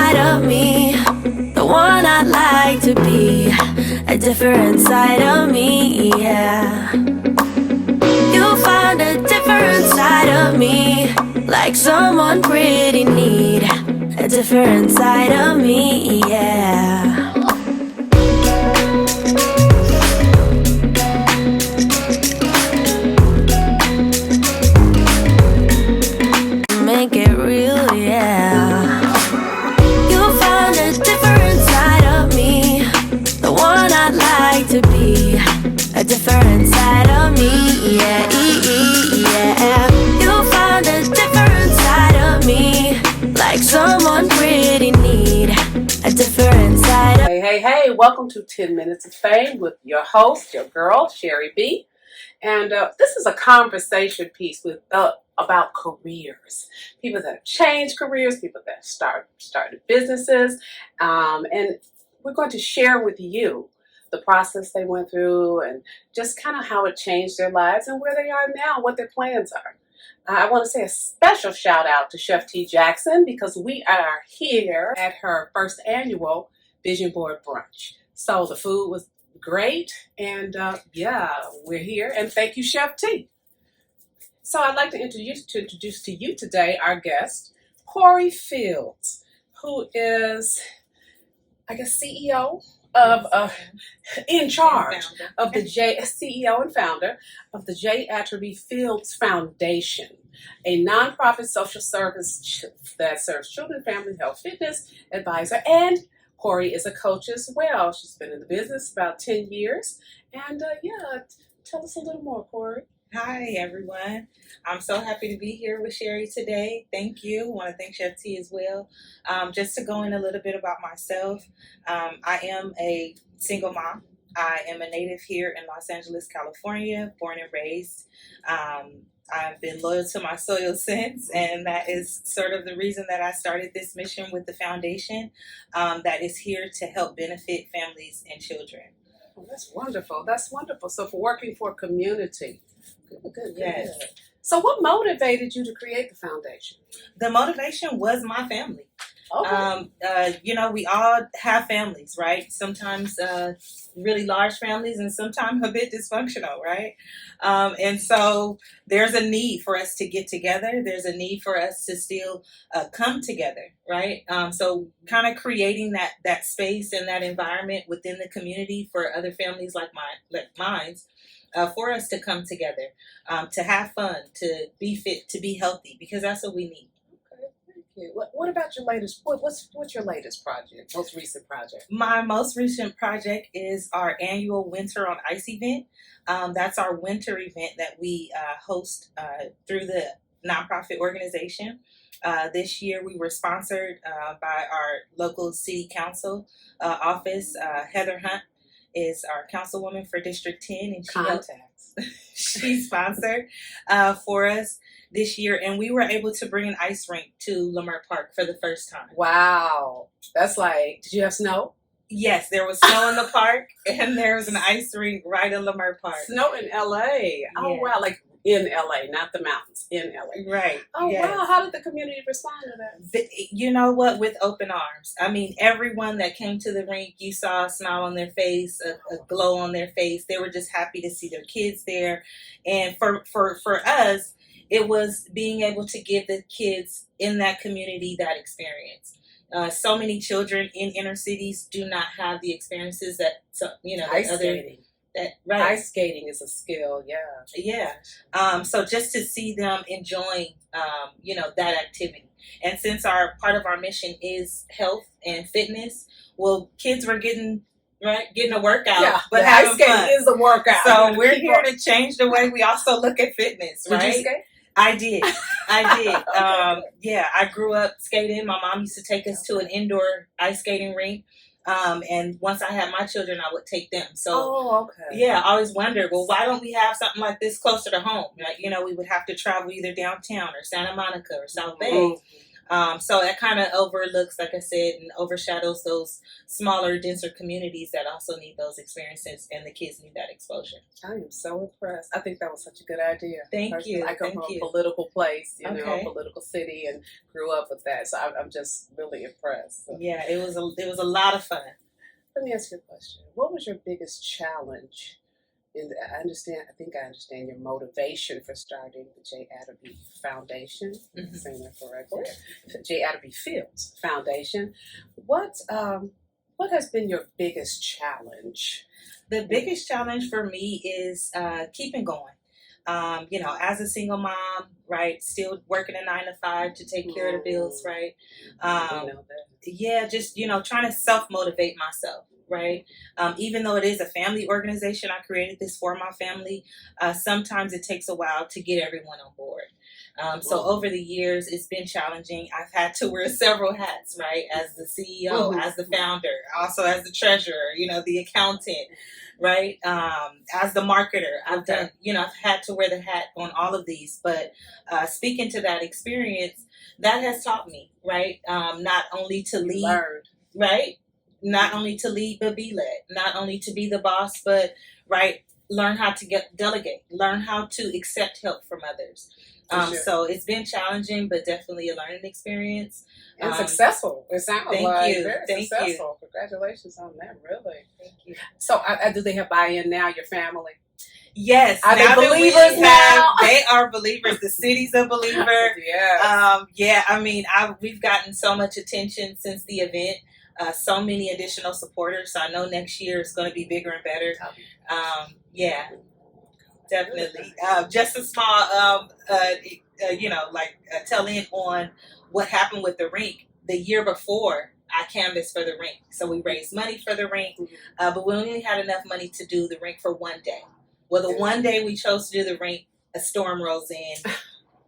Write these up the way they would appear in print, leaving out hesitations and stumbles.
side of me, the one I'd like to be, a different side of me, yeah. You'll find a different side of me, like someone pretty neat, a different side of me, yeah. Make it real, yeah. You'll find a different side of me, the one I'd like to be, a different side of me, yeah, yeah. You'll find a different side of me, like someone pretty neat, a different side of me. Hey, welcome to 10 Minutes of Fame with your host, your girl, Sherri Be. And this is a conversation piece with about careers, people that have changed careers, people that started businesses, and we're going to share with you the process they went through and just kind of how it changed their lives and where they are now, what their plans are. I want to say a special shout out to Chef T. Jackson because we are here at her first annual Vision Board Brunch. So the food was great, and yeah, we're here, and thank you, Chef T. So I'd like to introduce to you today our guest, Corri Fields, who is, I guess, CEO of, in charge of the CEO and founder of the J. Atterby Fields Foundation, a nonprofit social service that serves children, family, health, fitness advisor, and Corri is a coach as well. She's been in the business about 10 years. And yeah, tell us a little more, Corri. Hi, everyone. I'm so happy to be here with Sherri today. Thank you. I want to thank Chef T as well. Just to go in a little bit about myself, I am a single mom. I am a native here in Los Angeles, California, born and raised. I've been loyal to my soil since, and that is sort of the reason that I started this mission with the foundation that is here to help benefit families and children. Oh, that's wonderful. That's wonderful. So for working for a community. Good. Yes. So what motivated you to create the foundation? The motivation was my family. Okay. We all have families, right? Sometimes really large families and sometimes a bit dysfunctional, right? And so there's a need for us to get together. There's a need for us to still come together, right? So kind of creating that space and that environment within the community for other families like mine, for us to come together, to have fun, to be fit, to be healthy, because that's what we need. What about your latest? What's your latest project? Most recent project? My most recent project is our annual Winter on Ice event. That's our winter event that we host through the nonprofit organization. This year we were sponsored by our local city council office. Heather Hunt is our councilwoman for District 10, and she sponsored for us this year, and we were able to bring an ice rink to Lamert Park for the first time. Wow. That's like, did you have snow? Yes, there was snow in the park, and there was an ice rink right in Lamert Park. Snow in L.A. Oh, yeah. Wow. Like in L.A., not the mountains, in L.A. Right. Oh, yes. Wow. How did the community respond to that? You know what? With open arms. I mean, everyone that came to the rink, you saw a smile on their face, a glow on their face. They were just happy to see their kids there. And for us, it was being able to give the kids in that community that experience. So many children in inner cities do not have the experiences that ice skating. Right. Ice skating is a skill, yeah. Yeah. So just to see them enjoying, that activity. And since part of our mission is health and fitness, well, kids were getting a workout, yeah, but ice skating is a workout. So we're here to change the way we also look at fitness, right? Did you skate? I did. Okay. Yeah, I grew up skating. My mom used to take us to an indoor ice skating rink. And once I had my children, I would take them. So, yeah, I always wondered, well, why don't we have something like this closer to home? Like, we would have to travel either downtown or Santa Monica or South Bay. So that kind of overlooks, like I said, and overshadows those smaller, denser communities that also need those experiences, and the kids need that exposure. I am so impressed. I think that was such a good idea. Thank Personally, you. I come Thank from you. a political place, you know, Okay. a political city, and grew up with that. So I'm just really impressed. So Yeah, it was a lot of fun. let me ask you a question. What was your biggest challenge? I think I understand your motivation for starting the J. Adderby Foundation. Mhm. Saying that correctly. J. Adderby Fields Foundation. What has been your biggest challenge? The biggest challenge for me is keeping going. As a single mom, right, still working a 9 to 5 to take care of the bills, right? We know that. Yeah, just trying to self-motivate myself, right? Even though it is a family organization, I created this for my family. Sometimes it takes a while to get everyone on board. So over the years, it's been challenging. I've had to wear several hats, right? As the CEO, as the founder, also as the treasurer, the accountant, right? As the marketer, I've had to wear the hat on all of these. But speaking to that experience, that has taught me, right? Not only to lead, Learned. right? Not only to lead, but be led. Not only to be the boss, but right, learn how to delegate. Learn how to accept help from others. Sure. So it's been challenging, but definitely a learning experience. And successful. It sounds Thank like you. very Thank successful. Congratulations on that, really. Thank you. So do they have buy-in now, your family? Yes. Are they now that we believers now? They are believers. The city's a believer. Yeah. I mean, we've gotten so much attention since the event. So many additional supporters. So I know next year is going to be bigger and better. Yeah, definitely. Just a small, tell in on what happened with the rink the year before. I canvassed for the rink, so we raised money for the rink, but we only had enough money to do the rink for one day. Well, the one day we chose to do the rink, a storm rolls in.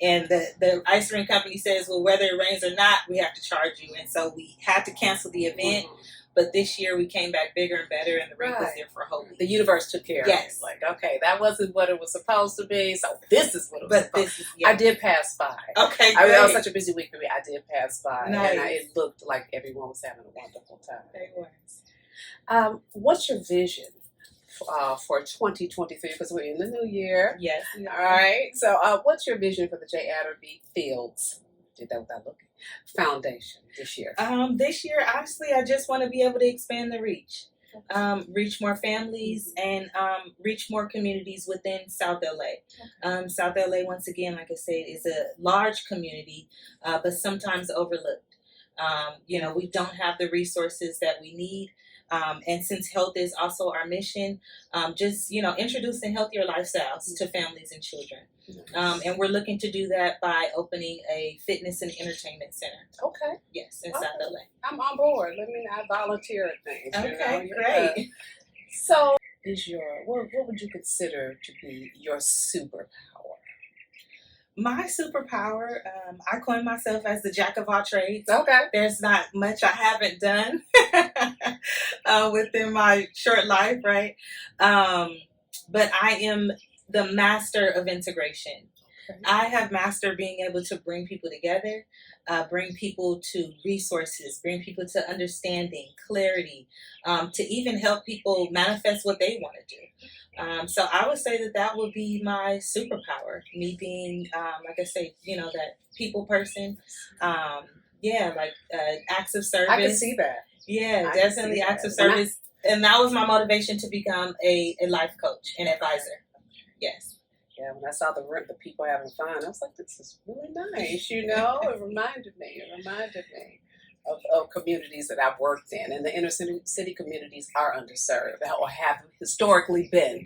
And the ice rink company says, well, whether it rains or not, we have to charge you. And so we had to cancel the event. But this year we came back bigger and better, and the rink was there for a whole week. The universe took care of it. Yes. Like, okay, that wasn't what it was supposed to be, so this is what it was supposed to be. Yeah. I did pass by. Okay, I mean, that was great. such a busy week for me. I did pass by. Nice. And it looked like everyone was having a wonderful time. It was. What's your vision for 2023? Because we're in the new year. Yes. All right. So what's your vision for the J. Adderby Fields? Did that without looking. Foundation this year. This year, honestly, I just want to be able to expand the reach. Reach more families and reach more communities within South LA. South LA, once again, like I said, is a large community, but sometimes overlooked. We don't have the resources that we need. And since health is also our mission, introducing healthier lifestyles to families and children. And we're looking to do that by opening a fitness and entertainment center. Okay. Yes, in South LA. I'm on board. I volunteer at things. Okay, great. So, what would you consider to be your superpower? My superpower, I coin myself as the jack of all trades. Okay. There's not much I haven't done within my short life, right? But I am the master of integration. Okay. I have mastered being able to bring people together, bring people to resources, bring people to understanding, clarity, to even help people manifest what they want to do. So I would say that would be my superpower. Me being, like I say, that people person. Acts of service. I can see that. Yeah, definitely acts of service. And that was my motivation to become a life coach and advisor. Yes. Yeah, when I saw the people having fun, I was like, this is really nice, It reminded me of communities that I've worked in. And the inner city communities are underserved, or have historically been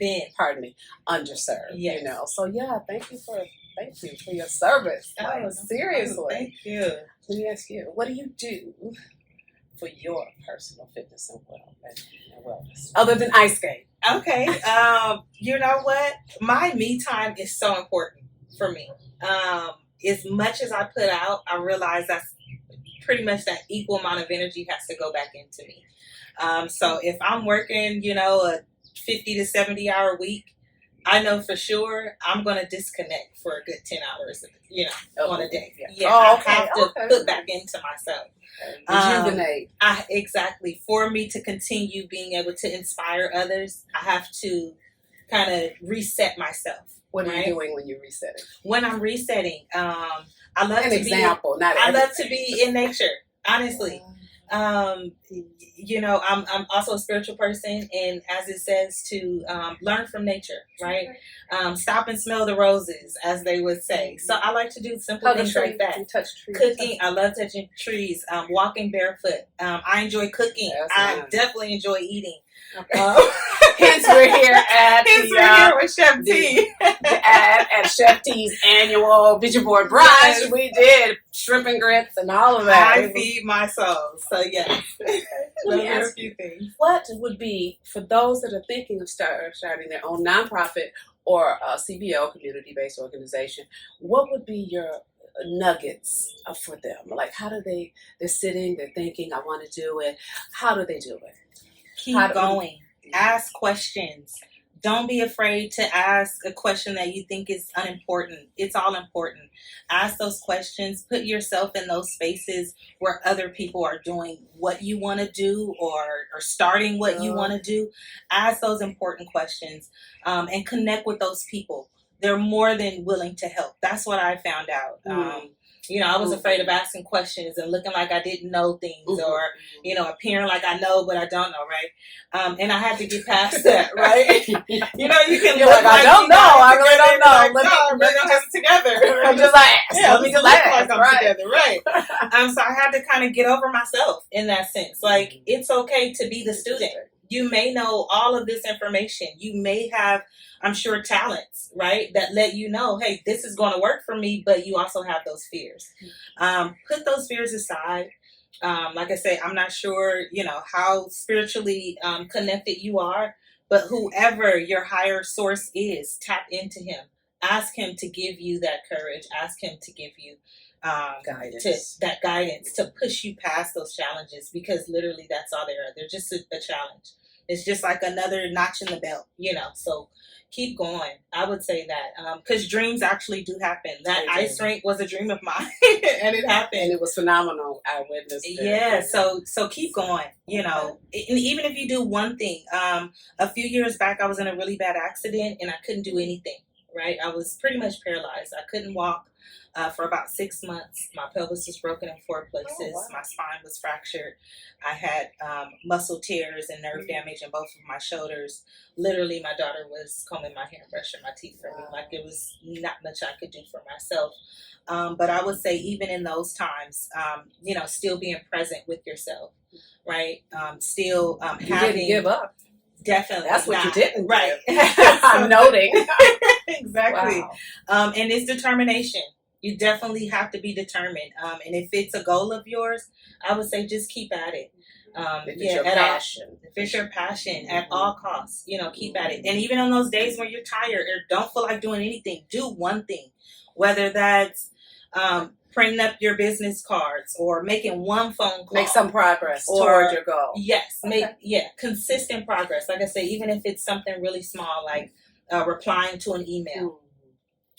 underserved, yes. So yeah, thank you for your service. Seriously. Thank you. Let me ask you, what do you do for your personal fitness and wellness? Other than ice skate. Okay. You know what? My me time is so important for me. As much as I put out, I realize that's pretty much that equal amount of energy has to go back into me. So if I'm working, a 50 to 70 hour week, I know for sure I'm going to disconnect for a good 10 hours, on a day. Yeah. I have to put back into myself. Rejuvenate. Exactly. For me to continue being able to inspire others, I have to kind of reset myself. What are you doing when you're resetting? When I'm resetting, I love I love to be in nature. Honestly, I'm also a spiritual person, and as it says, to learn from nature, right? Stop and smell the roses, as they would say. So I like to do simple things like that. Touch trees. Cooking, I love touching trees. Walking barefoot. I enjoy cooking. I definitely enjoy eating. Okay. Hence we're here at with Chef T. at Chef T's annual vision board brunch. Yes. We did shrimp and grits and all of that. I feed my soul. So yes. Those are a few things. What would be, for those that are thinking of starting their own nonprofit or a CBO, community-based organization, what would be your nuggets for them? Like, how do they're sitting, they're thinking, I want to do it. How do they do it? Keep going. Ask questions. Don't be afraid to ask a question that you think is unimportant. It's all important. Ask those questions. Put yourself in those spaces where other people are doing what you want to do or starting what you want to do. Ask those important questions and connect with those people. They're more than willing to help. That's what I found out. I was afraid of asking questions and looking like I didn't know things or, appearing like I know, but I don't know, right? And I had to get past that, right? You can You're like, I don't know. I really don't know. We're going to have it together. I'm just like, let me just look like I'm together, right? So I had to kind of get over myself in that sense. Like, it's okay to be the student. You may know all of this information. You may have, I'm sure, talents, right, that let you know, hey, this is going to work for me, but you also have those fears. Put those fears aside. Like I say, I'm not sure, how spiritually connected you are, but whoever your higher source is, tap into him. Ask him to give you that courage. Ask him to give you guidance to push you past those challenges, because literally that's all they are. They're just a challenge. It's just like another notch in the belt, so keep going. I would say that because dreams actually do happen. That ice rink was a dream of mine and it happened. And it was phenomenal. I witnessed it. Yeah, so keep going, and even if you do one thing. A few years back, I was in a really bad accident and I couldn't do anything, right? I was pretty much paralyzed. I couldn't walk. For about 6 months. My pelvis was broken in 4 places. Oh, wow. My spine was fractured. I had muscle tears and nerve damage in both of my shoulders. Literally, my daughter was combing my hair and brushing my teeth for me. Like, it was not much I could do for myself. But I would say even in those times, still being present with yourself, right? Still you didn't give up. Definitely. That's what you didn't. Right. I'm noting. Exactly. Wow. And it's determination. You definitely have to be determined. And if it's a goal of yours, I would say just keep at it. If it's your passion. If it's your passion, at all costs, keep at it. And even on those days when you're tired or don't feel like doing anything, do one thing. Whether that's printing up your business cards or making one phone call. Make some progress toward your goal. Yes. Consistent progress. Like I say, even if it's something really small, like replying to an email.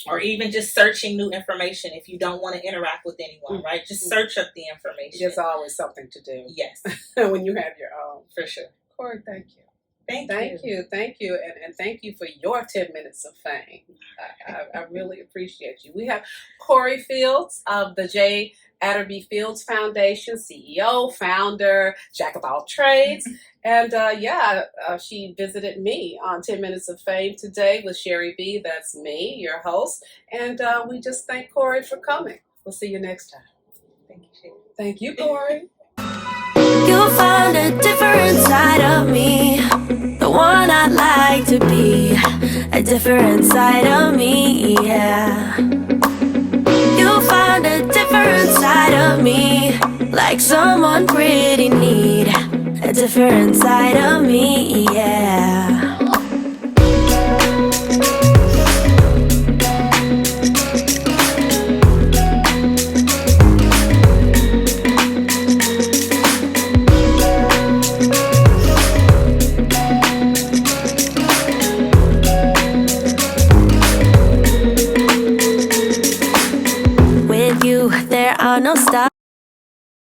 Or even just searching new information if you don't want to interact with anyone, right? Just search up the information. There's always something to do. Yes. When you have your own. For sure. Corri, thank you. Thank you. Thank you. And thank you for your 10 minutes of fame. I really appreciate you. We have Corri Fields of the J. Atterby Fields Foundation, CEO, founder, jack of all trades. And she visited me on 10 Minutes of Fame today with Sherri Be. That's me, your host. And we just thank Corri for coming. We'll see you next time. Thank you, Sherri. Thank you, Corri. You'll find a different side of me, the one I'd like to be, a different side of me, yeah. You'll find a different side of me, like someone pretty neat, a different side of me, yeah.